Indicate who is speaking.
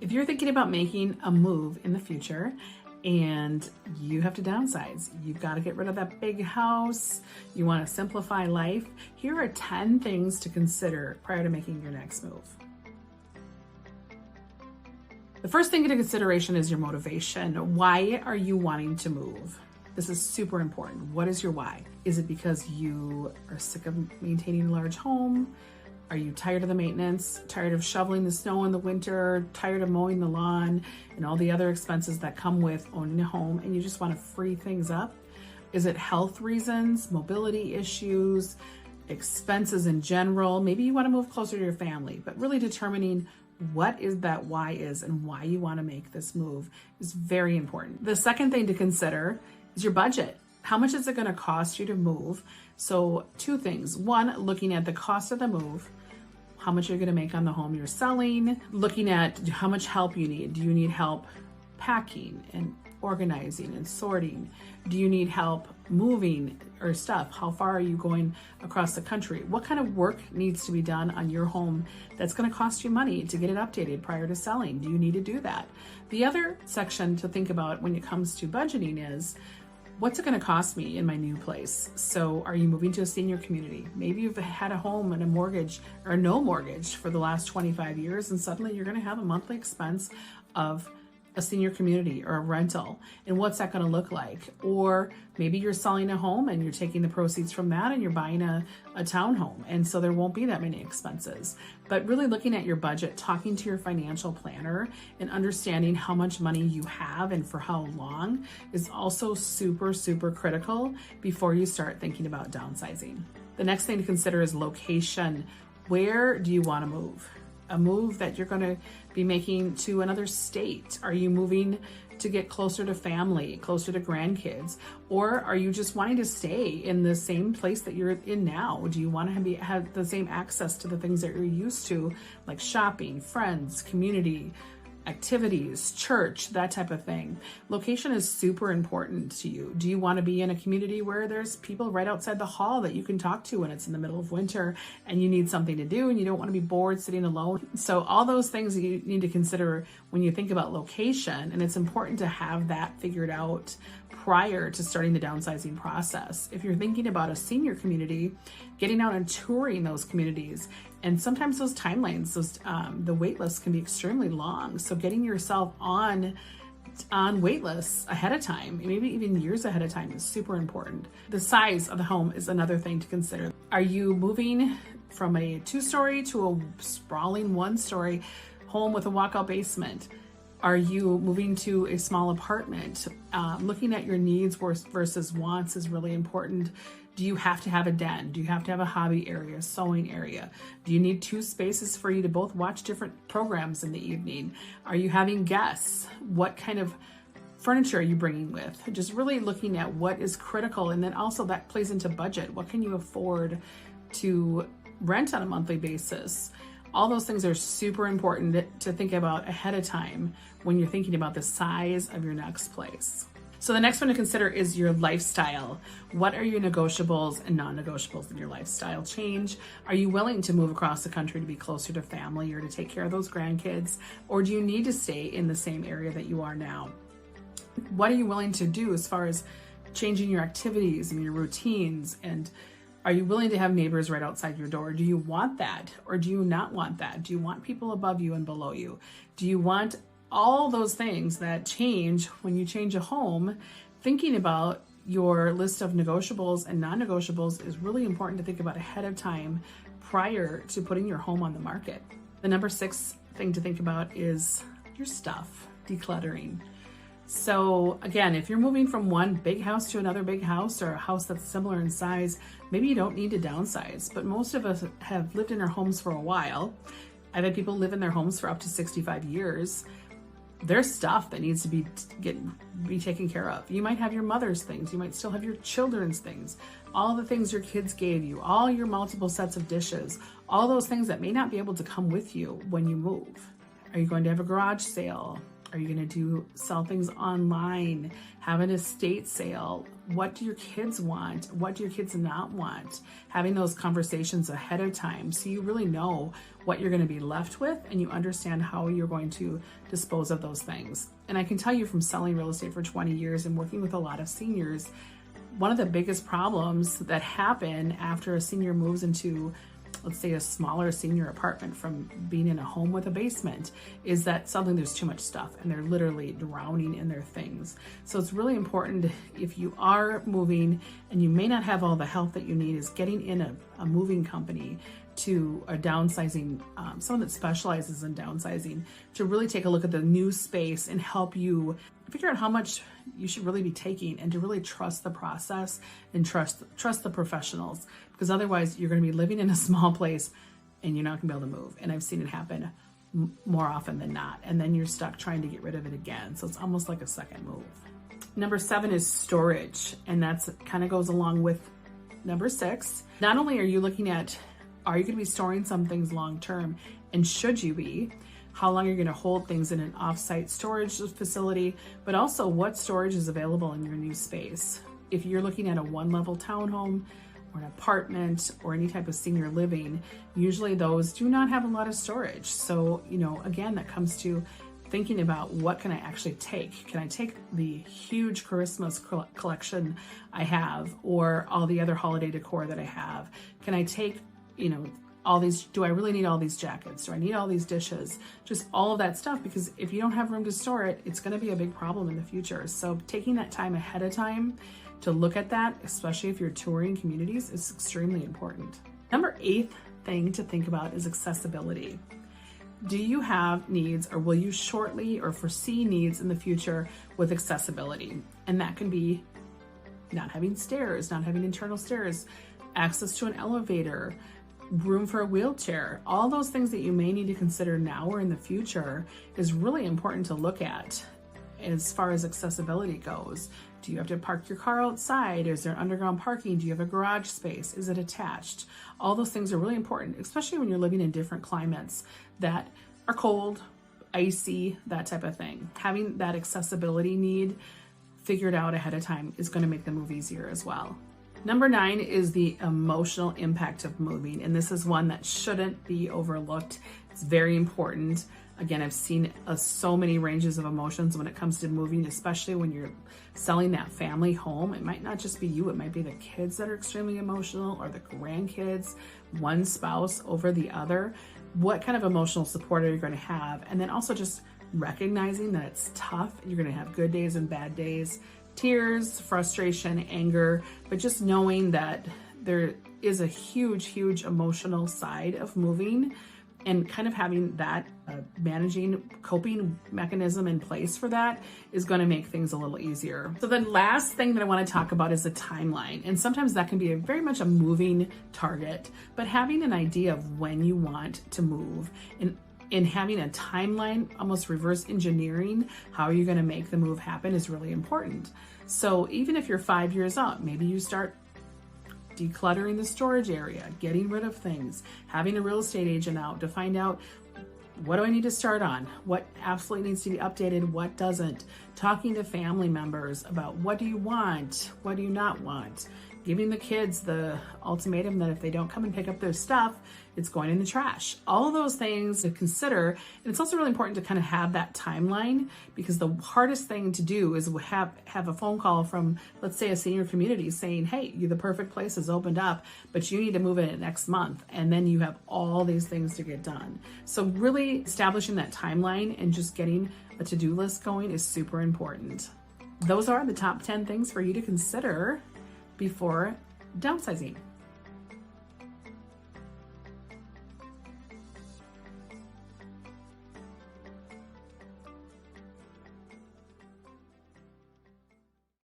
Speaker 1: If you're thinking about making a move in the future and you have to downsize, you've got to get rid of that big house, you want to simplify life, here are 10 things to consider prior to making your next move. The first thing into consideration is your motivation. Why are you wanting to move? This is super important. What is your why? Is it because you are sick of maintaining a large home? Are you tired of the maintenance, tired of shoveling the snow in the winter, tired of mowing the lawn and all the other expenses that come with owning a home, and you just want to free things up? Is it health reasons, mobility issues, expenses in general? Maybe you want to move closer to your family, but really determining what is that why is and why you want to make this move is very important. The second thing to consider is your budget. How much is it going to cost you to move? So two things. One, looking at the cost of the move, how much you're going to make on the home you're selling, looking at how much help you need. Do you need help packing and organizing and sorting? Do you need help moving or stuff? How far are you going across the country? What kind of work needs to be done on your home that's going to cost you money to get it updated prior to selling? Do you need to do that? The other section to think about when it comes to budgeting is, what's it going to cost me in my new place? So are you moving to a senior community? Maybe you've had a home and a mortgage or no mortgage for the last 25 years, and suddenly you're going to have a monthly expense of a senior community or a rental. And what's that going to look like? Or maybe you're selling a home and you're taking the proceeds from that and you're buying a townhome. And so there won't be that many expenses. But really looking at your budget, talking to your financial planner and understanding how much money you have and for how long is also super, super critical before you start thinking about downsizing. The next thing to consider is location. Where do you want to move? A move that you're going to be making to another state? Are you moving to get closer to family, closer to grandkids? Or are you just wanting to stay in the same place that you're in now? Do you want to have the same access to the things that you're used to, like shopping, friends, community, activities, church, that type of thing? Location is super important to you. Do you want to be in a community where there's people right outside the hall that you can talk to when it's in the middle of winter and you need something to do and you don't want to be bored sitting alone? So all those things you need to consider when you think about location, and it's important to have that figured out prior to starting the downsizing process. If you're thinking about a senior community, getting out and touring those communities, and sometimes those timelines, the wait lists can be extremely long. So getting yourself on wait lists ahead of time, maybe even years ahead of time, is super important. The size of the home is another thing to consider. Are you moving from a 2-story to a sprawling 1-story home with a walkout basement? Are you moving to a small apartment? Looking at your needs versus wants is really important. Do you have to have a den? Do you have to have a hobby area, sewing area? Do you need 2 spaces for you to both watch different programs in the evening? Are you having guests? What kind of furniture are you bringing with? Just really looking at what is critical, and then also that plays into budget. What can you afford to rent on a monthly basis? All those things are super important to think about ahead of time when you're thinking about the size of your next place. So the next one to consider is your lifestyle. What are your negotiables and non-negotiables in your lifestyle change? Are you willing to move across the country to be closer to family or to take care of those grandkids? Or do you need to stay in the same area that you are now? What are you willing to do as far as changing your activities and your routines? And are you willing to have neighbors right outside your door? Do you want that or do you not want that? Do you want people above you and below you? Do you want all those things that change when you change a home? Thinking about your list of negotiables and non-negotiables is really important to think about ahead of time prior to putting your home on the market. The number 6 thing to think about is your stuff, decluttering. So again, if you're moving from one big house to another big house or a house that's similar in size, maybe you don't need to downsize, but most of us have lived in our homes for a while. I've had people live in their homes for up to 65 years. There's stuff that needs to be taken care of. You might have your mother's things. You might still have your children's things. All the things your kids gave you, all your multiple sets of dishes, all those things that may not be able to come with you when you move. Are you going to have a garage sale? Are you going to sell things online, have an estate sale? What do your kids want? What do your kids not want? Having those conversations ahead of time so you really know what you're going to be left with and you understand how you're going to dispose of those things. And I can tell you from selling real estate for 20 years and working with a lot of seniors, one of the biggest problems that happen after a senior moves into, let's say, a smaller senior apartment from being in a home with a basement is that suddenly there's too much stuff and they're literally drowning in their things. So it's really important, if you are moving and you may not have all the help that you need, is getting in a moving company, to a downsizing, someone that specializes in downsizing, to really take a look at the new space and help you figure out how much you should really be taking, and to really trust the process and trust the professionals, because otherwise you're going to be living in a small place and you're not going to be able to move. And I've seen it happen more often than not, and then you're stuck trying to get rid of it again. So it's almost like a second move. Number 7 is storage, and that's kind of goes along with number 6. Not only are you looking at, are you going to be storing some things long term, and should you be? How long you're going to hold things in an off-site storage facility, but also what storage is available in your new space. If you're looking at a one-level townhome or an apartment or any type of senior living, usually those do not have a lot of storage. So, again, that comes to thinking about, what can I actually take? Can I take the huge Christmas collection I have, or all the other holiday decor that I have? Can I take all these, do I really need all these jackets? Do I need all these dishes? Just all of that stuff, because if you don't have room to store it, it's going to be a big problem in the future. So taking that time ahead of time to look at that, especially if you're touring communities, is extremely important. Number 8 thing to think about is accessibility. Do you have needs, or will you shortly or foresee needs in the future with accessibility? And that can be not having stairs, not having internal stairs, access to an elevator, room for a wheelchair. All those things that you may need to consider now or in the future is really important to look at as far as accessibility goes. Do you have to park your car outside? Is there underground parking? Do you have a garage space? Is it attached? All those things are really important, especially when you're living in different climates that are cold, icy, that type of thing. Having that accessibility need figured out ahead of time is going to make the move easier as well. Number 9 is the emotional impact of moving, and this is one that shouldn't be overlooked. It's very important. Again, I've seen so many ranges of emotions when it comes to moving, especially when you're selling that family home. It might not just be you, it might be the kids that are extremely emotional, or the grandkids, one spouse over the other. What kind of emotional support are you going to have? And then also just recognizing that it's tough. You're going to have good days and bad days, tears, frustration, anger, but just knowing that there is a huge emotional side of moving, and kind of having that managing coping mechanism in place for that is going to make things a little easier. So the last thing that I want to talk about is the timeline. And sometimes that can be very much a moving target, but having an idea of when you want to move, and having a timeline, almost reverse engineering how you're going to make the move happen, is really important. So even if you're 5 years out, maybe you start decluttering the storage area, getting rid of things, having a real estate agent out to find out, what do I need to start on? What absolutely needs to be updated? What doesn't? Talking to family members about, what do you want? What do you not want? Giving the kids the ultimatum that if they don't come and pick up their stuff, it's going in the trash. All of those things to consider. And it's also really important to kind of have that timeline, because the hardest thing to do is have a phone call from, let's say, a senior community saying, hey, the perfect place has opened up, but you need to move in next month. And then you have all these things to get done. So really establishing that timeline and just getting a to-do list going is super important. Those are the top 10 things for you to consider before downsizing.